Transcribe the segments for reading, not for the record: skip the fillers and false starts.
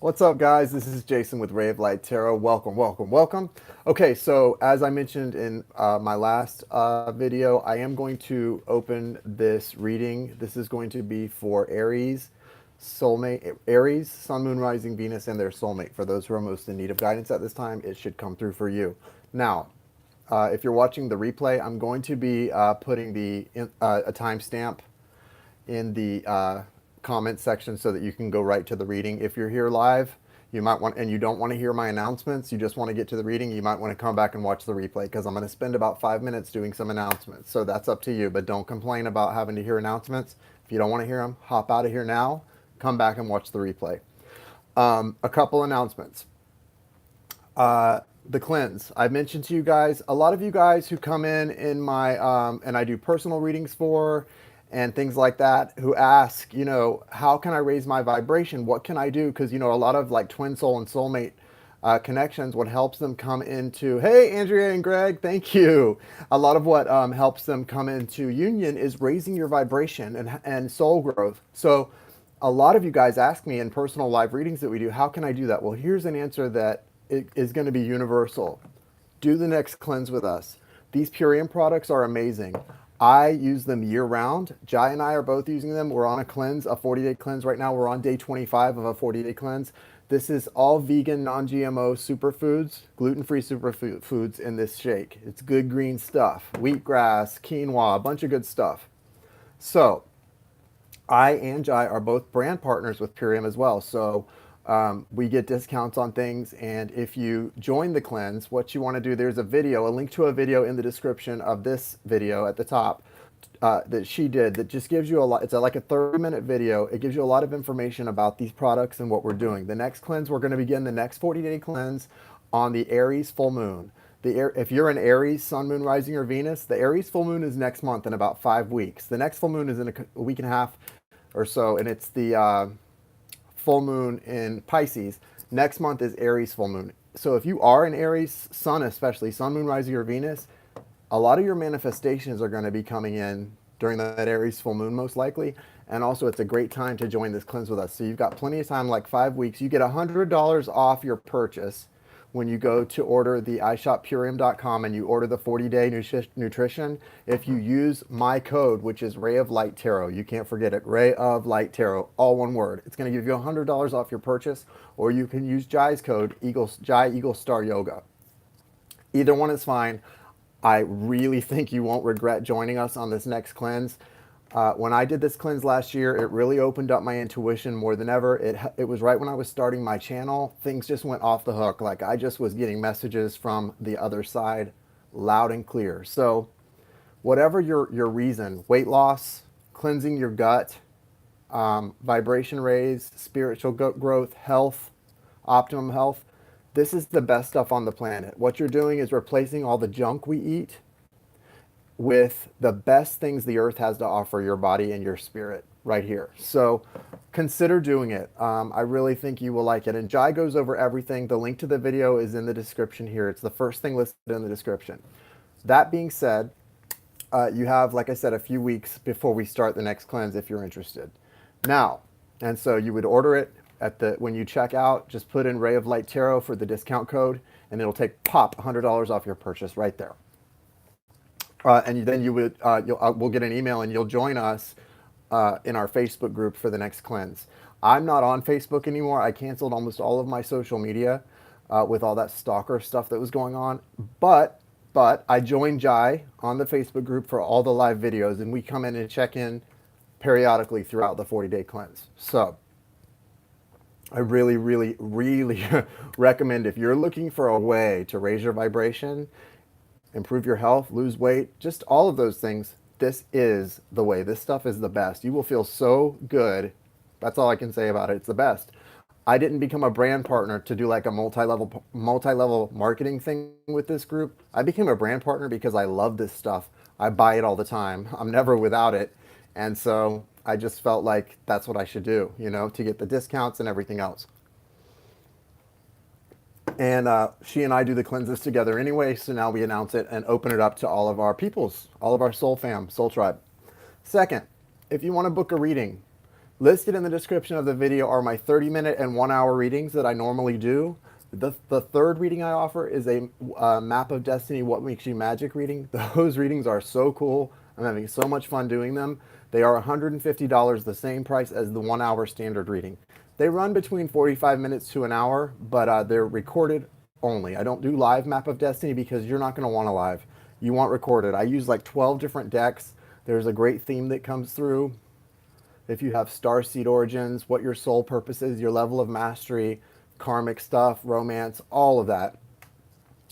What's up, guys? This is Jason with Ray of Light Tarot. Welcome, welcome, welcome. Okay, so as I mentioned in my last video, I am going to open this reading. This is going to be for Aries, Soulmate, Aries, Sun, Moon, Rising, Venus, and their soulmate. For those who are most in need of guidance at this time, it should come through for you. Now, if you're watching the replay, I'm going to be putting a timestamp in the comment section so that you can go right to the reading. If you're here live, you might want, and you don't want to hear my announcements, you just want to get to the reading, you might want to come back and watch the replay because I'm going to spend about 5 minutes doing some announcements. So that's up to you, but don't complain about having to hear announcements. If you don't want to hear them, hop out of here now, come back and watch the replay. A couple announcements. The cleanse. I mentioned to you guys, a lot of you guys who come in my, and I do personal readings for, and things like that, who ask, how can I raise my vibration? What can I do? Because, a lot of like twin soul and soulmate connections, what helps them come into, hey, Andrea and Greg, thank you. A lot of what helps them come into union is raising your vibration and soul growth. So a lot of you guys ask me in personal live readings that we do, how can I do that? Well, here's an answer that is going to be universal. Do the next cleanse with us. These Purium products are amazing. I use them year round. Jai and I are both using them. We're on a cleanse, a 40-day cleanse right now. We're on day 25 of a 40-day cleanse. This is all vegan, non-GMO superfoods, gluten-free superfoods in this shake. It's good green stuff. Wheatgrass, quinoa, a bunch of good stuff. So I and Jai are both brand partners with Purium as well. So we get discounts on things. And if you join the cleanse, what you want to do, there's a link to a video in the description of this video at the top that she did that just gives you a lot. It's like a 30-minute video. It gives you a lot of information about these products and what we're doing. The next cleanse, we're going to begin the next 40-day cleanse on the Aries full moon. If you're an Aries, Sun, Moon, Rising, or Venus, the Aries full moon is next month in about 5 weeks. The next full moon is in a week and a half or so, and it's the full moon in Pisces. Next month is Aries full moon. So if you are an Aries sun, especially Sun, Moon, Rising, or Venus, a lot of your manifestations are going to be coming in during that Aries full moon most likely. And also it's a great time to join this cleanse with us. So you've got plenty of time, like 5 weeks. You get $100 off your purchase when you go to order the iShopPurium.com and you order the 40-day nutrition. If you use my code, which is Ray of Light Tarot, you can't forget it, Ray of Light Tarot, all one word. It's going to give you $100 off your purchase, or you can use Jai's code, Jai Eagle Star Yoga. Either one is fine. I really think you won't regret joining us on this next cleanse. When I did this cleanse last year, it really opened up my intuition more than ever. It was right when I was starting my channel. Things just went off the hook. Like I just was getting messages from the other side loud and clear. So whatever your reason, weight loss, cleansing your gut, vibration raise, spiritual growth, health, optimum health, this is the best stuff on the planet. What you're doing is replacing all the junk we eat with the best things the earth has to offer your body and your spirit right here. So consider doing it. I really think you will like it. And Jai goes over everything. The link to the video is in the description here. It's the first thing listed in the description. That being said, you have, like I said, a few weeks before we start the next cleanse if you're interested. Now, and so you would order it when you check out, just put in Ray of Light Tarot for the discount code, and it'll take $100 off your purchase right there. And then we'll get an email and you'll join us in our Facebook group for the next cleanse. I'm not on Facebook anymore. I canceled almost all of my social media with all that stalker stuff that was going on. But I joined Jai on the Facebook group for all the live videos, and we come in and check in periodically throughout the 40-day cleanse. So I really, really, really recommend, if you're looking for a way to raise your vibration, improve your health, lose weight, just all of those things, this is the way. This stuff is the best. You will feel so good. That's all I can say about it. It's the best. I didn't become a brand partner to do like a multi-level marketing thing with this group. I became a brand partner because I love this stuff. I buy it all the time. I'm never without it. And so I just felt like that's what I should do, to get the discounts and everything else. And she and I do the cleanses together anyway, so now we announce it and open it up to all of our peoples, all of our soul fam, soul tribe. Second, if you want to book a reading, Listed in the description of the video are my 30-minute and 1 hour readings that I normally do. The third reading I offer is a Map of Destiny, What Makes You Magic reading. Those readings are so cool. I'm having so much fun doing them. They are $150, the same price as the 1 hour standard reading. They run between 45 minutes to an hour, but they're recorded only. I don't do live Map of Destiny because you're not going to want to live. You want recorded. I use like 12 different decks. There's a great theme that comes through. If you have starseed origins, what your soul purpose is, your level of mastery, karmic stuff, romance, all of that.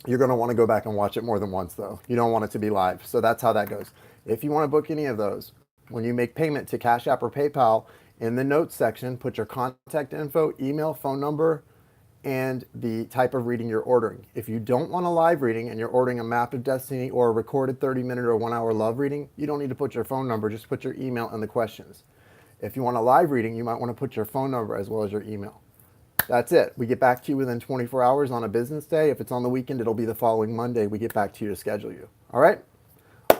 You're going to want to go back and watch it more than once, though. You don't want it to be live. So that's how that goes. If you want to book any of those, when you make payment to Cash App or PayPal, in the notes section, put your contact info, email, phone number, and the type of reading you're ordering. If you don't want a live reading and you're ordering a Map of Destiny or a recorded 30-minute or 1 hour love reading, you don't need to put your phone number, just put your email and the questions. If you want a live reading, you might want to put your phone number as well as your email. That's it. We get back to you within 24 hours on a business day. If it's on the weekend, it'll be the following Monday. We get back to you to schedule you. All right?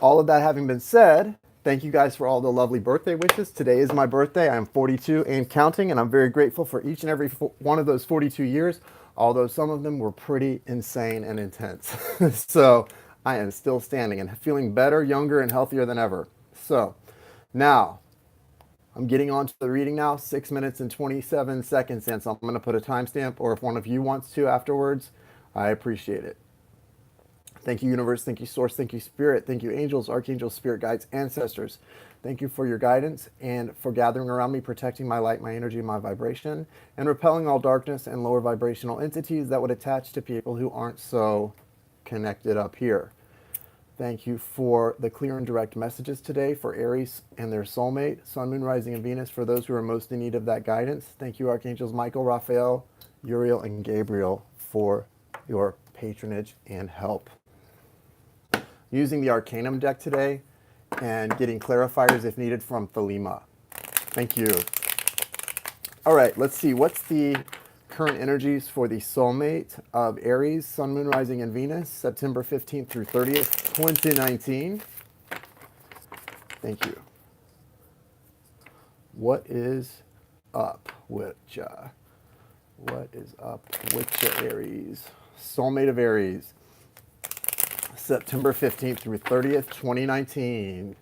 All of that having been said, thank you guys for all the lovely birthday wishes. Today is my birthday. I am 42 and counting, and I'm very grateful for each and every one of those 42 years, although some of them were pretty insane and intense. So I am still standing and feeling better, younger, and healthier than ever. So now, I'm getting on to the reading now, 6 minutes and 27 seconds in, so I'm going to put a timestamp, or if one of you wants to afterwards, I appreciate it. Thank you, universe. Thank you, source. Thank you, spirit. Thank you, angels, archangels, spirit guides, ancestors. Thank you for your guidance and for gathering around me, protecting my light, my energy, my vibration, and repelling all darkness and lower vibrational entities that would attach to people who aren't so connected up here. Thank you for the clear and direct messages today for Aries and their soulmate, Sun, Moon, Rising, and Venus, for those who are most in need of that guidance. Thank you, Archangels Michael, Raphael, Uriel, and Gabriel, for your patronage and help. Using the Arcanum deck today and getting clarifiers if needed from Thelema. Thank you. All right, let's see. What's the current energies for the soulmate of Aries, Sun, Moon, Rising, and Venus, September 15th through 30th, 2019. Thank you. What is up with ya? What is up with ya, Aries? Soulmate of Aries, September 15th through 30th, 2019.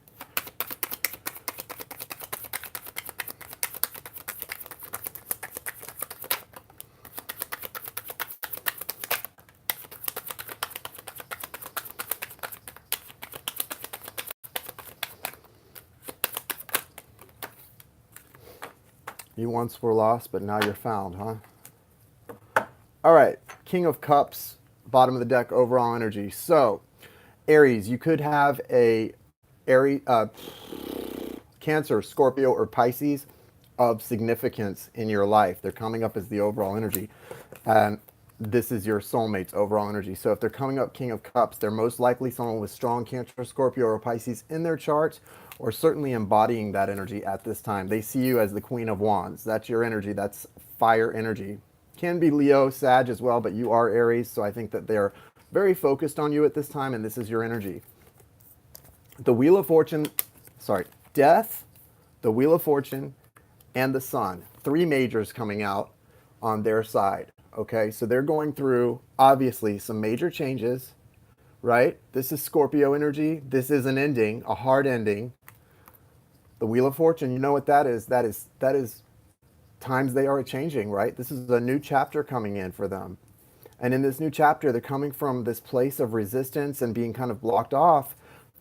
You once were lost, but now you're found, huh? All right, King of Cups, bottom of the deck, overall energy. So, Aries, you could have a Cancer, Scorpio, or Pisces of significance in your life. They're coming up as the overall energy. And this is your soulmate's overall energy. So if they're coming up King of Cups, they're most likely someone with strong Cancer, Scorpio, or Pisces in their chart, or certainly embodying that energy at this time. They see you as the Queen of Wands. That's your energy. That's fire energy. Can be Leo, Sag as well, but you are Aries, so I think that they're very focused on you at this time, and this is your energy. The Wheel of Fortune, Death, the Wheel of Fortune, and the Sun. Three majors coming out on their side. Okay, so they're going through, obviously, some major changes, right? This is Scorpio energy. This is an ending, a hard ending. The Wheel of Fortune, you know what that is? That is times they are changing, right? This is a new chapter coming in for them. And in this new chapter, they're coming from this place of resistance and being kind of blocked off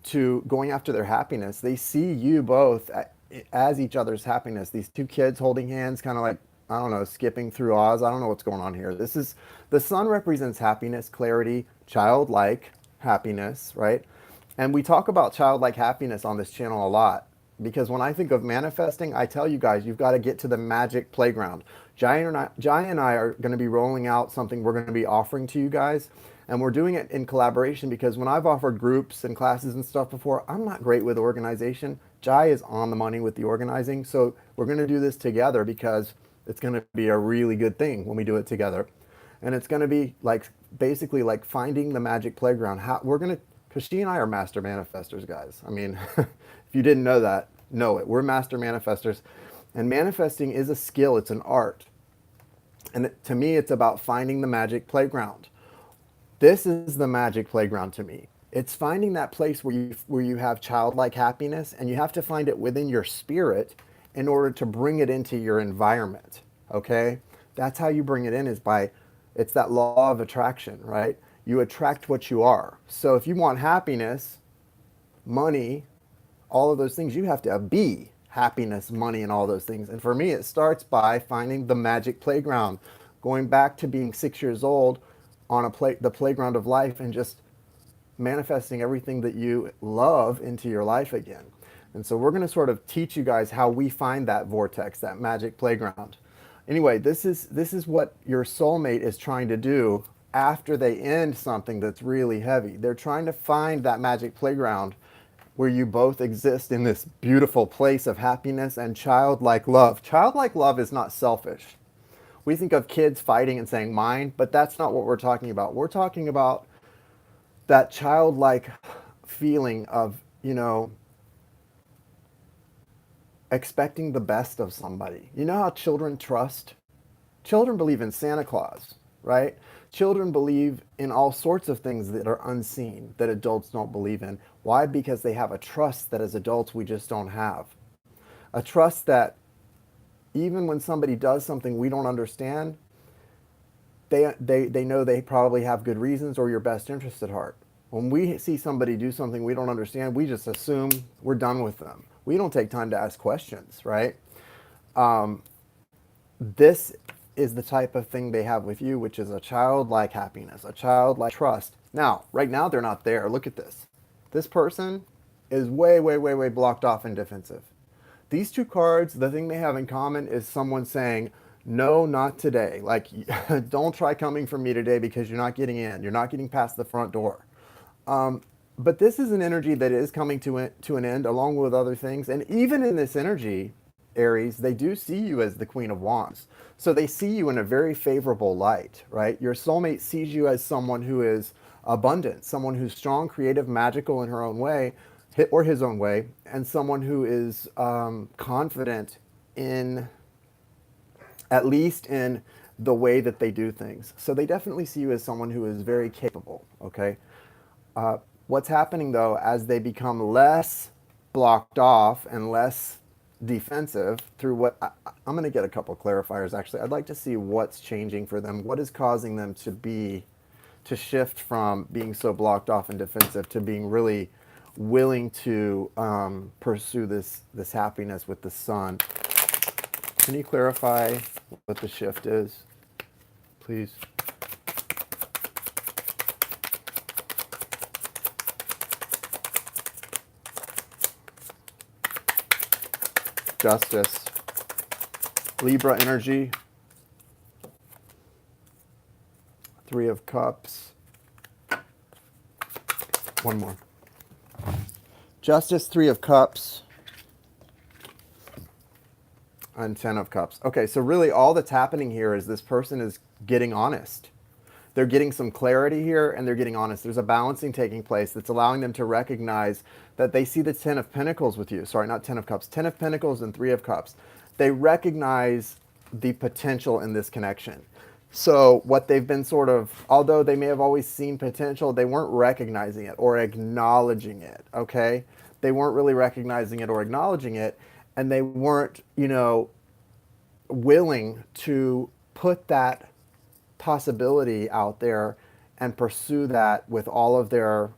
to going after their happiness. They see you both as each other's happiness. These two kids holding hands, kind of like, I don't know, skipping through Oz. I don't know what's going on here. This is, the sun represents happiness, clarity, childlike happiness, right? And we talk about childlike happiness on this channel a lot, because when I think of manifesting, I tell you guys, you've got to get to the magic playground. Jai and I are going to be rolling out something we're going to be offering to you guys. And we're doing it in collaboration because when I've offered groups and classes and stuff before, I'm not great with organization. Jai is on the money with the organizing. So we're going to do this together because it's going to be a really good thing when we do it together. And it's going to be like, basically like finding the magic playground. Because she and I are master manifestors, guys. I mean, if you didn't know that, know it. We're master manifestors. And manifesting is a skill, it's an art. And to me, it's about finding the magic playground. This is the magic playground to me. It's finding that place where you have childlike happiness, and you have to find it within your spirit in order to bring it into your environment. Okay? That's how you bring it in, is by, it's that law of attraction, right? You attract what you are. So if you want happiness, money, all of those things, you have to be happiness, money, and all those things. And for me, it starts by finding the magic playground, going back to being 6 years old on the playground of life, and just manifesting everything that you love into your life again. And so we're going to sort of teach you guys how we find that vortex, that magic playground. Anyway, this is what your soulmate is trying to do after they end something that's really heavy. They're trying to find that magic playground where you both exist in this beautiful place of happiness and childlike love. Childlike love is not selfish. We think of kids fighting and saying mine, but that's not what we're talking about. We're talking about that childlike feeling of, expecting the best of somebody. You know how children trust? Children believe in Santa Claus, right? Children believe in all sorts of things that are unseen, that adults don't believe in. Why? Because they have a trust that as adults we just don't have. A trust that even when somebody does something we don't understand, they know they probably have good reasons or your best interest at heart. When we see somebody do something we don't understand, we just assume we're done with them. We don't take time to ask questions, right? This is the type of thing they have with you, which is a childlike happiness, a childlike trust. Now, right now, they're not there. Look at this. This person is way, way, way, way blocked off and defensive. These two cards, the thing they have in common is someone saying, no, not today. Like, don't try coming for me today because you're not getting in. You're not getting past the front door. But this is an energy that is coming to an end along with other things. And even in this energy, Aries, they do see you as the Queen of Wands. So they see you in a very favorable light, right? Your soulmate sees you as someone who is abundant, someone who's strong, creative, magical in her own way, or his own way, and someone who is confident in, at least in the way that they do things. So they definitely see you as someone who is very capable, okay? What's happening though, as they become less blocked off and less defensive through what I'm going to get a couple of clarifiers actually. I'd like to see what's changing for them. What is causing them to shift from being so blocked off and defensive to being really willing to pursue this happiness with the sun? Can you clarify what the shift is, please? Justice, Libra energy, Three of Cups, one more. Justice, Three of Cups, and Ten of Cups. Okay, so really all that's happening here is this person is getting honest. They're getting some clarity here and they're getting honest. There's a balancing taking place that's allowing them to recognize that they see the Ten of Pentacles with you. Sorry, not Ten of Cups. Ten of Pentacles and Three of Cups. They recognize the potential in this connection. So what they've been sort of, although they may have always seen potential, they weren't recognizing it or acknowledging it, okay? They weren't really recognizing it or acknowledging it, and they weren't, willing to put that possibility out there and pursue that with all of their,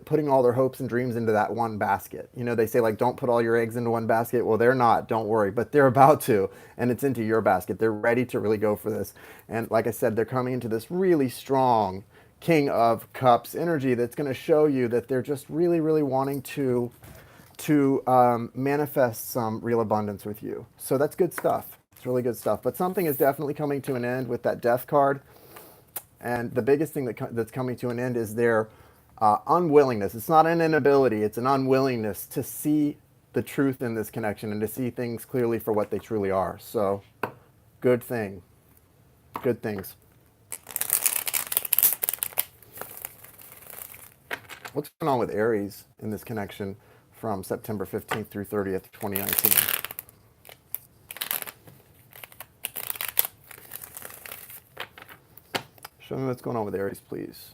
putting all their hopes and dreams into that one basket. They say like, don't put all your eggs into one basket. Well, they're not, don't worry, but they're about to, and it's into your basket. They're ready to really go for this. And like I said, they're coming into this really strong King of Cups energy that's going to show you that they're just really, really wanting to manifest some real abundance with you. So that's good stuff. It's really good stuff. But something is definitely coming to an end with that Death card. And the biggest thing that's coming to an end is their unwillingness. It's not an inability. It's an unwillingness to see the truth in this connection and to see things clearly for what they truly are. So good thing. Good things. What's going on with Aries in this connection from September 15th through 30th, 2019? Show me what's going on with Aries, please.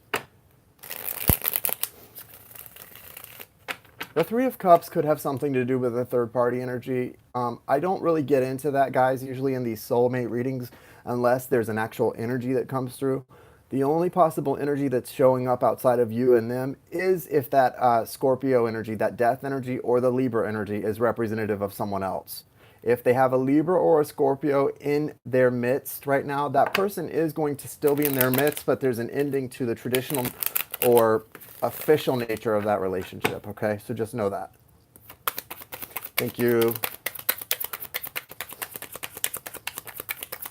The Three of Cups could have something to do with a third party energy. I don't really get into that, guys, usually in these soulmate readings, unless there's an actual energy that comes through. The only possible energy that's showing up outside of you and them is if that Scorpio energy, that death energy, or the Libra energy is representative of someone else. If they have a Libra or a Scorpio in their midst right now, that person is going to still be in their midst, but there's an ending to the traditional or official nature of that relationship, okay? So just know that. Thank you.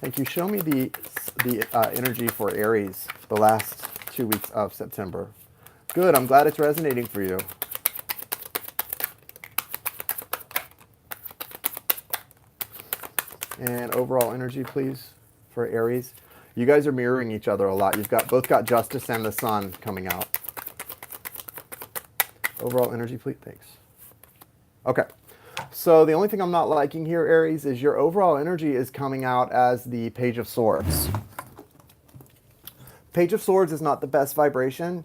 Thank you. Show me the energy for Aries the last 2 weeks of September. Good. I'm glad it's resonating for you. And overall energy, please, for Aries. You guys are mirroring each other a lot. You've both got Justice and the Sun coming out. Overall energy, please. Thanks. Okay. So the only thing I'm not liking here, Aries, is your overall energy is coming out as the Page of Swords. Page of Swords is not the best vibration.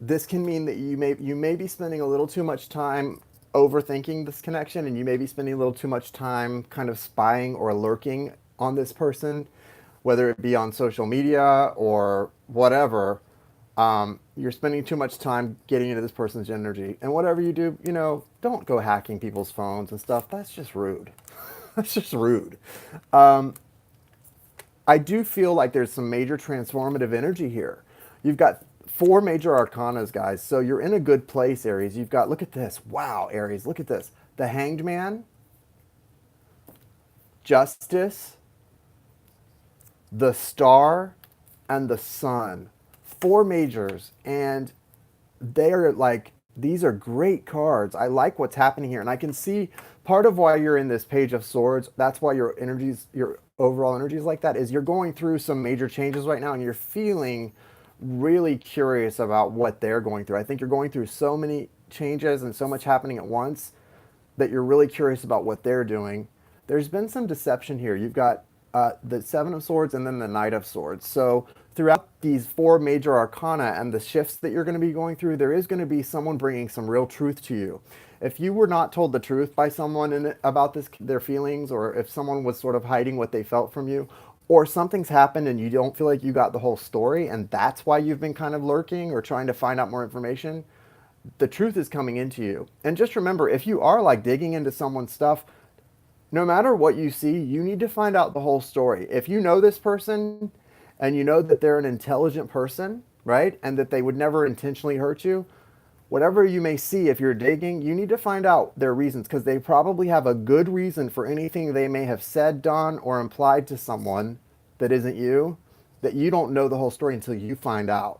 This can mean that you may be spending a little too much time overthinking this connection, and you may be spending a little too much time kind of spying or lurking on this person, whether it be on social media or whatever. You're spending too much time getting into this person's energy. And whatever you do, don't go hacking people's phones and stuff. That's just rude. That's just rude. I do feel like there's some major transformative energy here. You've got 4 major arcanas, guys. So you're in a good place, Aries. You've got, look at this. Wow, Aries, look at this. The Hanged Man, Justice, the Star, and the Sun. 4 majors, and they are like, these are great cards. I like what's happening here, and I can see part of why you're in this Page of Swords. That's why your overall energy is like that, is you're going through some major changes right now, and you're feeling really curious about what they're going through. I think you're going through so many changes and so much happening at once that you're really curious about what they're doing. There's been some deception here. You've got the Seven of Swords and then the Knight of Swords. So throughout these 4 major arcana and the shifts that you're going to be going through, there is going to be someone bringing some real truth to you. If you were not told the truth by someone about their feelings, or if someone was sort of hiding what they felt from you, or something's happened and you don't feel like you got the whole story, and that's why you've been kind of lurking or trying to find out more information, the truth is coming into you. And just remember, if you are like digging into someone's stuff, no matter what you see, you need to find out the whole story. If you know this person and you know that they're an intelligent person, right, and that they would never intentionally hurt you, whatever you may see, if you're digging, you need to find out their reasons, because they probably have a good reason for anything they may have said, done, or implied to someone that isn't you, that you don't know the whole story until you find out.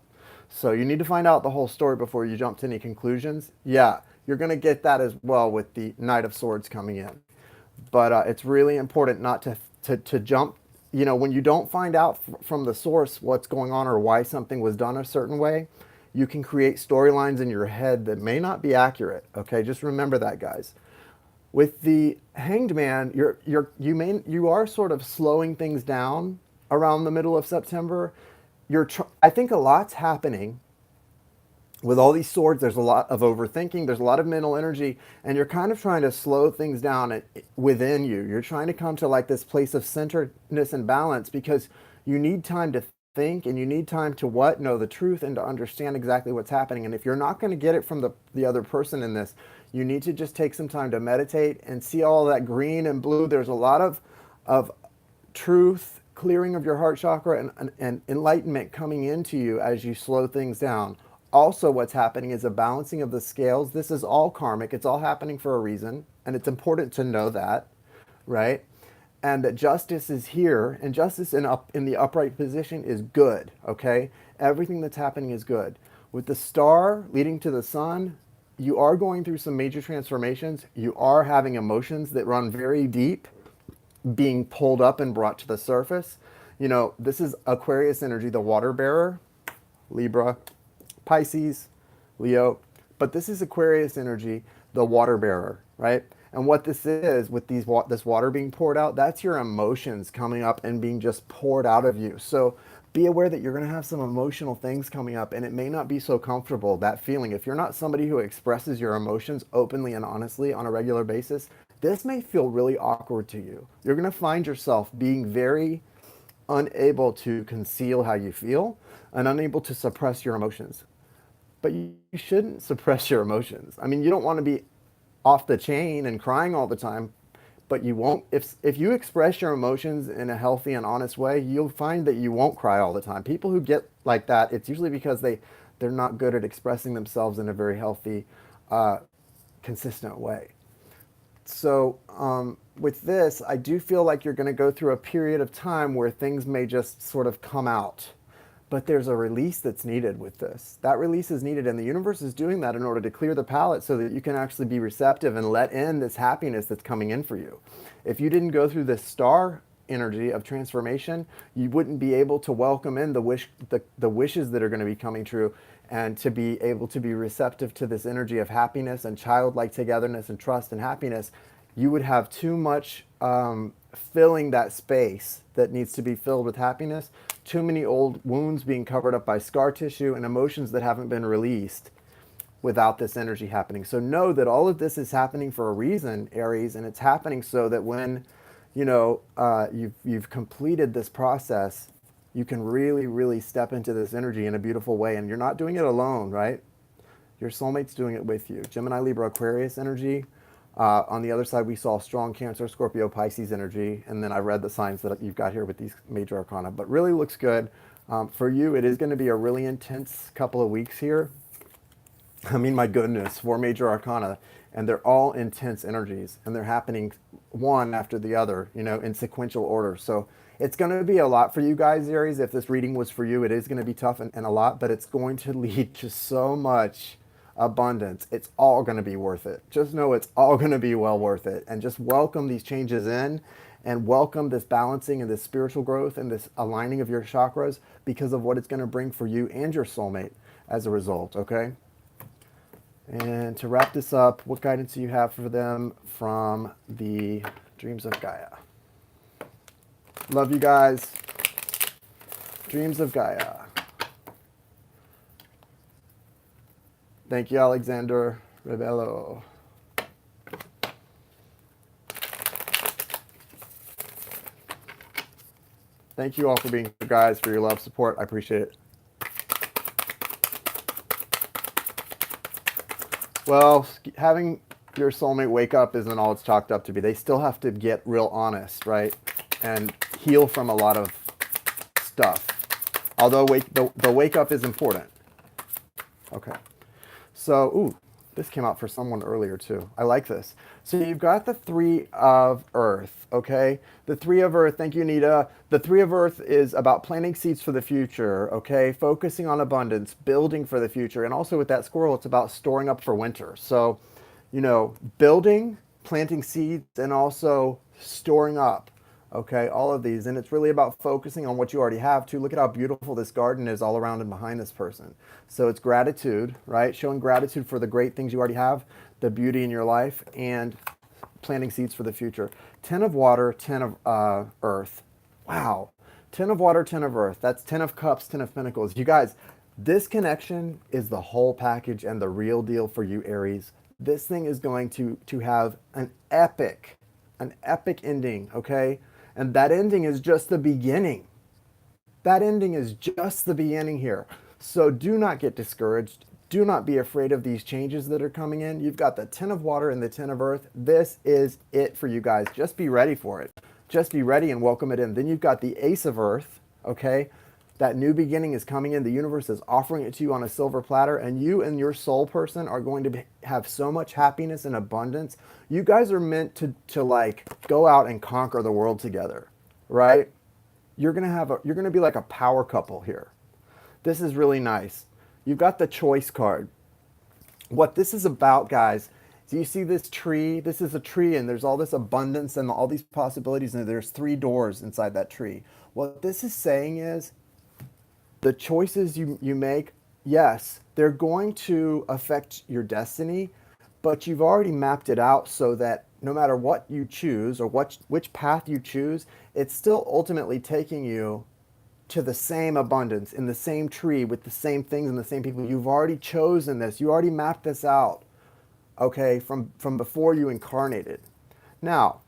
So you need to find out the whole story before you jump to any conclusions. Yeah, you're going to get that as well with the Knight of Swords coming in. But it's really important not to jump. When you don't find out from the source what's going on or why something was done a certain way, you can create storylines in your head that may not be accurate. Okay, just remember that, guys. With the Hanged Man, you are sort of slowing things down around the middle of September. I think a lot's happening. With all these swords, there's a lot of overthinking, there's a lot of mental energy, and you're kind of trying to slow things down within you. You're trying to come to like this place of centeredness and balance, because you need time to think, and you need time to know the truth and to understand exactly what's happening. And if you're not going to get it from the other person in this, you need to just take some time to meditate and see all that green and blue. There's a lot of truth, clearing of your heart chakra, and enlightenment coming into you as you slow things down. Also, what's happening is a balancing of the scales. This is all karmic. It's all happening for a reason, and it's important to know that, right? And that justice is here, and justice in the upright position is good, okay? Everything that's happening is good. With the Star leading to the Sun, you are going through some major transformations. You are having emotions that run very deep, being pulled up and brought to the surface. This is Aquarius energy, the water bearer, Libra, Pisces, Leo, but this is Aquarius energy, the water bearer, right? And what this is with this water being poured out, that's your emotions coming up and being just poured out of you. So be aware that you're going to have some emotional things coming up, and it may not be so comfortable, that feeling. If you're not somebody who expresses your emotions openly and honestly on a regular basis, this may feel really awkward to you. You're going to find yourself being very unable to conceal how you feel and unable to suppress your emotions. But you shouldn't suppress your emotions. I mean, you don't want to be off the chain and crying all the time, but you won't. If you express your emotions in a healthy and honest way, you'll find that you won't cry all the time. People who get like that, it's usually because they're not good at expressing themselves in a very healthy, consistent way. So with this, I do feel like you're going to go through a period of time where things may just sort of come out. But there's a release that's needed with this. That release is needed, and the universe is doing that in order to clear the palette so that you can actually be receptive and let in this happiness that's coming in for you. If you didn't go through this star energy of transformation, you wouldn't be able to welcome in the wishes that are going to be coming true, and to be able to be receptive to this energy of happiness and childlike togetherness and trust and happiness. You would have too much filling that space that needs to be filled with happiness, too many old wounds being covered up by scar tissue and emotions that haven't been released without this energy happening. So know that all of this is happening for a reason, Aries, and it's happening so that when you've completed this process, you can really, really step into this energy in a beautiful way. And you're not doing it alone, right? Your soulmate's doing it with you. Gemini, Libra, Aquarius energy. On the other side, we saw strong Cancer, Scorpio, Pisces energy. And then I read the signs that you've got here with these major arcana. But really looks good. For you, it is going to be a really intense couple of weeks here. I mean, my goodness, 4 major arcana. And they're all intense energies. And they're happening one after the other, in sequential order. So it's going to be a lot for you guys, Aries. If this reading was for you, it is going to be tough and a lot. But it's going to lead to so much abundance. It's all going to be worth it. Just know it's all going to be well worth it. And just welcome these changes in, and welcome this balancing and this spiritual growth and this aligning of your chakras because of what it's going to bring for you and your soulmate as a result, okay? And to wrap this up, what guidance do you have for them from the Dreams of Gaia? Love you guys. Dreams of Gaia. Thank you, Alexander Rebello. Thank you all for being here, guys, for your love, support. I appreciate it. Well, having your soulmate wake up isn't all it's chalked up to be. They still have to get real honest, right? And heal from a lot of stuff. Although the wake up is important. Okay. So, ooh, this came out for someone earlier too. I like this. So you've got the 3 of Earth, okay? The 3 of Earth, thank you, Nita. The 3 of Earth is about planting seeds for the future, okay? Focusing on abundance, building for the future. And also with that squirrel, it's about storing up for winter. So, building, planting seeds, and also storing up. Okay, all of these. And it's really about focusing on what you already have too. Look at how beautiful this garden is all around and behind this person. So it's gratitude, right? Showing gratitude for the great things you already have, the beauty in your life, and planting seeds for the future. 10 of water, 10 of earth. Wow. 10 of water, 10 of earth. That's 10 of cups, 10 of pentacles. You guys, this connection is the whole package and the real deal for you, Aries. This thing is going to have an epic ending, okay? And that ending is just the beginning. That ending is just the beginning here. So do not get discouraged. Do not be afraid of these changes that are coming in. You've got the 10 of water and the 10 of earth. This is it for you guys. Just be ready for it. Just be ready and welcome it in. Then you've got the ace of earth, okay? That new beginning is coming in. The universe is offering it to you on a silver platter, and you and your soul person are going to have so much happiness and abundance. You guys are meant to like go out and conquer the world together, right? You're gonna be like a power couple here. This is really nice. You've got the choice card. What this is about, guys, do you see this tree? This is a tree, and there's all this abundance and all these possibilities, and there's 3 doors inside that tree. What this is saying is, the choices you make, yes, they're going to affect your destiny, but you've already mapped it out so that no matter what you choose or which path you choose, it's still ultimately taking you to the same abundance in the same tree with the same things and the same people. You've already chosen this. You already mapped this out, okay, from before you incarnated. Now,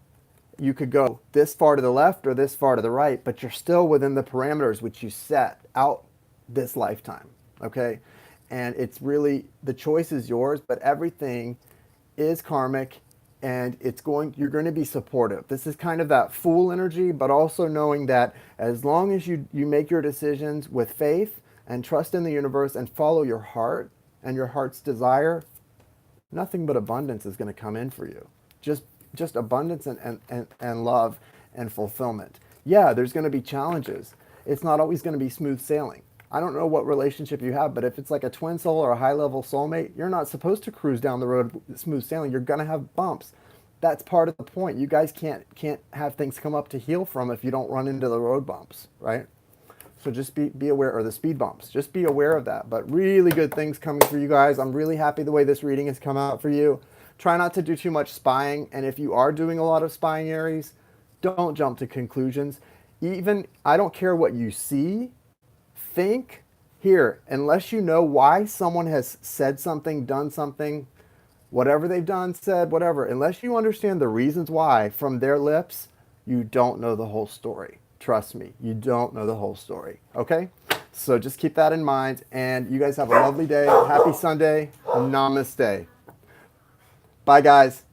you could go this far to the left or this far to the right, but you're still within the parameters which you set out this lifetime, okay? And it's really, the choice is yours, but everything is karmic, and you're going to be supportive. This is kind of that fool energy, but also knowing that as long as you make your decisions with faith and trust in the universe and follow your heart and your heart's desire, nothing but abundance is going to come in for you. Just abundance and love and fulfillment. Yeah, there's going to be challenges. It's not always going to be smooth sailing. I don't know what relationship you have, but if it's like a twin soul or a high-level soulmate, you're not supposed to cruise down the road smooth sailing. You're going to have bumps. That's part of the point. You guys can't have things come up to heal from if you don't run into the road bumps, right? So just be aware, or the speed bumps. Just be aware of that. But really good things coming for you guys. I'm really happy the way this reading has come out for you. Try not to do too much spying. And if you are doing a lot of spying, Aries, don't jump to conclusions. Even, I don't care what you see, think, here, unless you know why someone has said something, done something, whatever they've done, said, whatever, unless you understand the reasons why from their lips, you don't know the whole story. Trust me, you don't know the whole story, okay? So just keep that in mind, and you guys have a lovely day. Happy Sunday. Namaste. Bye, guys.